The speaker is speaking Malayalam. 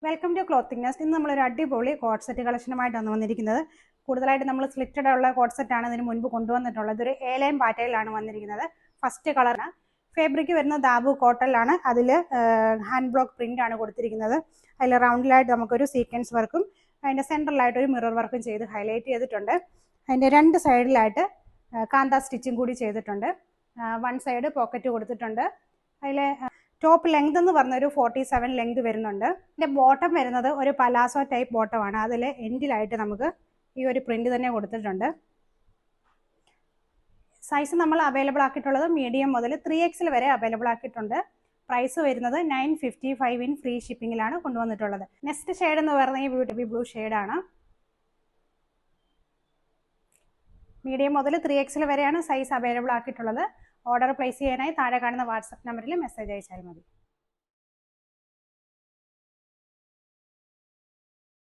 Welcome to clothing nest. ഇന്ന് നമ്മളൊരു അടിപൊളി കോട്ട് സെറ്റ് കളക്ഷനുമായിട്ടാണ് വന്നിരിക്കുന്നത്. കൂടുതലായിട്ട് നമ്മൾ സ്ലിറ്റഡ് ഉള്ള കോട്ട് സെറ്റാണ് ഇതിന് മുൻപ് കൊണ്ടുവന്നിട്ടുള്ളത്. ഒരു ഏലൈൻ പാറ്റേണിലാണ് വന്നിരിക്കുന്നത്. ഫസ്റ്റ് കളറാണ്. ഫാബ്രിക് വരുന്ന ദാബു കോട്ടണിലാണ്. അതിൽ ഹാൻഡ് ബ്ലോക്ക് പ്രിന്റ് ആണ് കൊടുത്തിരിക്കുന്നത്. അതിൽ റൗണ്ടിലായിട്ട് നമുക്കൊരു സീക്വൻസ് വർക്കും അതിൻ്റെ സെൻട്രലായിട്ട് ഒരു മിറർ വർക്കും ചെയ്ത് ഹൈലൈറ്റ് ചെയ്തിട്ടുണ്ട്. അതിൻ്റെ രണ്ട് സൈഡിലായിട്ട് കാന്ത സ്റ്റിച്ചും കൂടി ചെയ്തിട്ടുണ്ട്. വൺ സൈഡ് പോക്കറ്റ് കൊടുത്തിട്ടുണ്ട്. അതിൽ ടോപ്പ് ലെങ്ത് എന്ന് പറഞ്ഞൊരു 47 ലെങ്ത് വരുന്നുണ്ട്. ഇതിൻ്റെ ബോട്ടം വരുന്നത് ഒരു പലാസോ ടൈപ്പ് ബോട്ടമാണ്. അതിൽ എൻഡിലായിട്ട് നമുക്ക് ഈ ഒരു പ്രിന്റ് തന്നെ കൊടുത്തിട്ടുണ്ട്. സൈസ് നമ്മൾ അവൈലബിൾ ആക്കിയിട്ടുള്ളത് മീഡിയം മുതൽ 3XL വരെ അവൈലബിൾ ആക്കിയിട്ടുണ്ട്. പ്രൈസ് വരുന്നത് 955 ഇൻ ഫ്രീ ഷിപ്പിങ്ങിലാണ് കൊണ്ടുവന്നിട്ടുള്ളത്. നെക്സ്റ്റ് ഷെയ്ഡ് എന്ന് പറയുന്നത് ഈ ബ്യൂട്ടി ബ്ലൂ ഷെയ്ഡാണ്. മീഡിയം മുതൽ 3XL വരെയാണ് സൈസ് അവൈലബിൾ ആക്കിയിട്ടുള്ളത്. ഓർഡർ പ്ലേസ് ചെയ്യാനായി താഴെ കാണുന്ന വാട്സപ്പ് നമ്പറിൽ മെസ്സേജ് അയച്ചാൽ മതി.